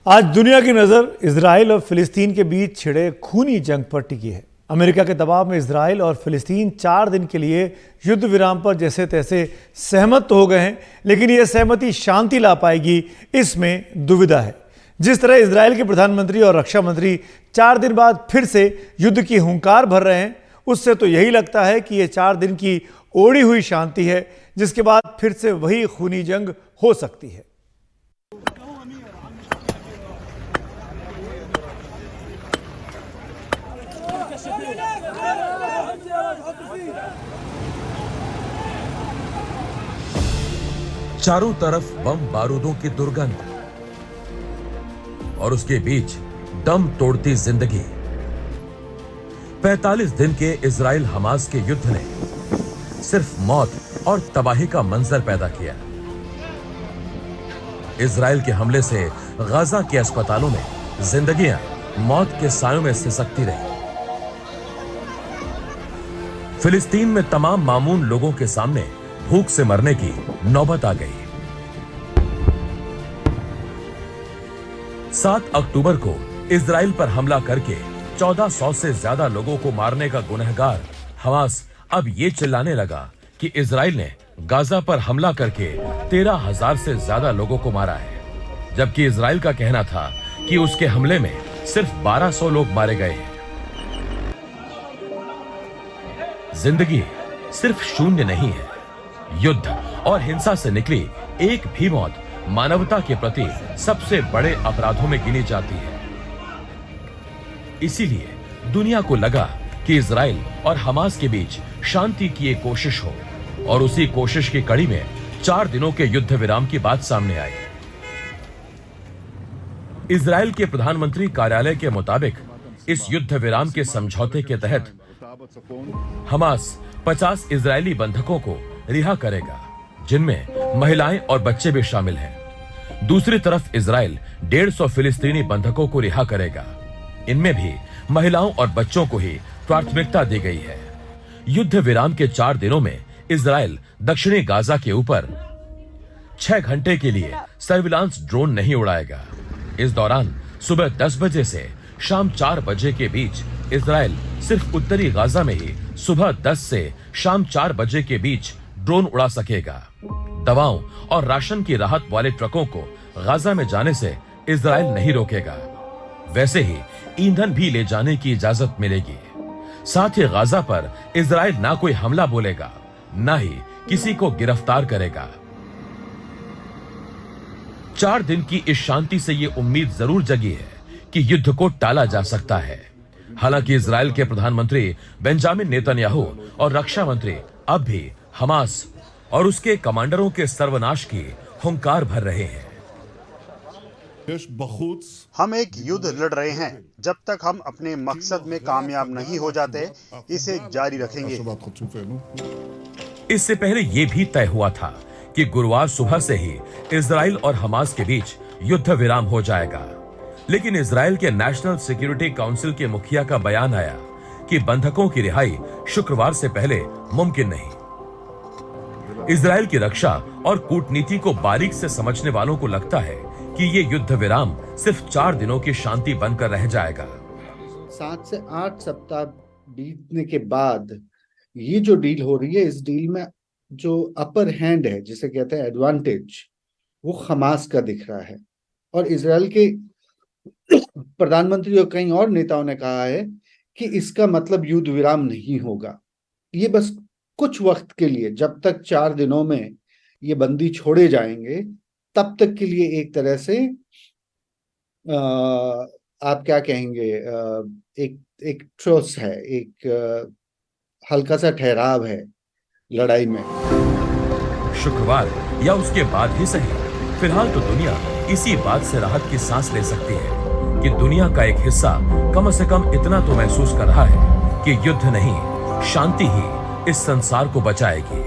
आज दुनिया की नज़र इजराइल और फिलिस्तीन के बीच छिड़े खूनी जंग पर टिकी है। अमेरिका के दबाव में इजराइल और फिलिस्तीन 4 दिन के लिए युद्ध विराम पर जैसे तैसे सहमत तो हो गए हैं, लेकिन यह सहमति शांति ला पाएगी, इसमें दुविधा है। जिस तरह इजराइल के प्रधानमंत्री और रक्षा मंत्री 4 दिन बाद फिर से युद्ध की हुंकार भर रहे हैं, उससे तो यही लगता है कि यह 4 दिन की ओढ़ी हुई शांति है, जिसके बाद फिर से वही खूनी जंग हो सकती है। चारों तरफ बम बारूदों की दुर्गंध और उसके बीच दम तोड़ती जिंदगी। 45 दिन के इजराइल हमास के युद्ध ने सिर्फ मौत और तबाही का मंजर पैदा किया। इजराइल के हमले से गाजा के अस्पतालों में जिंदगियां मौत के सायों में सिसकती रही। फिलिस्तीन में तमाम मामून लोगों के सामने भूख से मरने की नौबत आ गई। 7 अक्टूबर को इजराइल पर हमला करके 1400 से ज्यादा लोगों को मारने का गुनहगार हमास अब ये चिल्लाने लगा कि इजराइल ने गाजा पर हमला करके 13,000 से ज्यादा लोगों को मारा है, जबकि इजराइल का कहना था कि उसके हमले में सिर्फ 1200 लोग मारे गए हैं। जिंदगी सिर्फ शून्य नहीं है। युद्ध और हिंसा से निकली एक भी मौत मानवता के प्रति सबसे बड़े अपराधों में गिनी जाती है। इसीलिए दुनिया को लगा कि इजराइल और हमास के बीच शांति की एक कोशिश हो, और उसी कोशिश की कड़ी में 4 दिनों के युद्ध विराम की बात सामने आई। इजराइल के प्रधानमंत्री कार्यालय के मुताबिक इस युद्ध विराम के समझौते के तहत हमास 50 इजरायली बंधकों को रिहा करेगा, जिनमें महिलाएं और बच्चे भी शामिल हैं। दूसरी तरफ इजराइल 150 फिलिस्तीनी बंधकों को रिहा करेगा। इनमें भी महिलाओं और बच्चों को ही प्राथमिकता दी गई है। युद्ध विराम के 4 दिनों में इजराइल दक्षिणी गाजा के ऊपर 6 घंटे के लिए सर्विलांस ड्रोन नहीं उड़ाएगा। इस दौरान सुबह 10 बजे से शाम 4 बजे के बीच इजराइल सिर्फ उत्तरी गाजा में ही सुबह 10 से शाम 4 बजे के बीच ड्रोन उड़ा सकेगा। दवाओं और राशन की राहत वाले ट्रकों को गाजा में जाने से इजराइल नहीं रोकेगा। वैसे ही ईंधन भी ले जाने की इजाजत मिलेगी। साथ ही गाजा पर इजराइल ना कोई हमला बोलेगा, ना ही किसी को गिरफ्तार करेगा। 4 दिन की इस शांति से ये उम्मीद जरूर जगी है कि युद्ध को टाला जा सकता है। हालांकि इजराइल के प्रधानमंत्री बेंजामिन नेतन्याहू और रक्षा मंत्री अब भी हमास और उसके कमांडरों के सर्वनाश की हुंकार भर रहे हैं। हम एक युद्ध लड़ रहे हैं। जब तक हम अपने मकसद में कामयाब नहीं हो जाते, इसे जारी रखेंगे। इससे पहले यह भी तय हुआ था कि गुरुवार सुबह से ही इजराइल और हमास के बीच युद्ध विराम हो जाएगा, लेकिन इजराइल के नेशनल सिक्योरिटी काउंसिल के मुखिया का बयान आया कि बंधकों की रिहाई शुक्रवार से पहले मुमकिन नहीं। इजराइल की रक्षा और कूटनीति को बारीक से समझने वालों को लगता है कि ये युद्ध विराम सिर्फ 4 दिनों की शांति बनकर रह जाएगा। 7 से 8 सप्ताह बीतने के बाद ये जो डील हो रही है, इस डील में जो अपर हैंड है, जिसे कहते हैं एडवांटेज, वो हमास का दिख रहा है। और इजराइल के प्रधानमंत्री और कई और नेताओं ने कहा है कि इसका मतलब युद्ध विराम नहीं होगा। ये बस कुछ वक्त के लिए, जब तक 4 दिनों में ये बंदी छोड़े जाएंगे, तब तक के लिए एक तरह से आप क्या कहेंगे, एक ट्रस है, एक हल्का सा ठहराव है लड़ाई में। शुक्रवार या उसके बाद ही सही, फिलहाल तो दुनिया इसी बात से राहत की सांस ले सकती है कि दुनिया का एक हिस्सा कम से कम इतना तो महसूस कर रहा है कि युद्ध नहीं, शांति ही इस संसार को बचाएगी।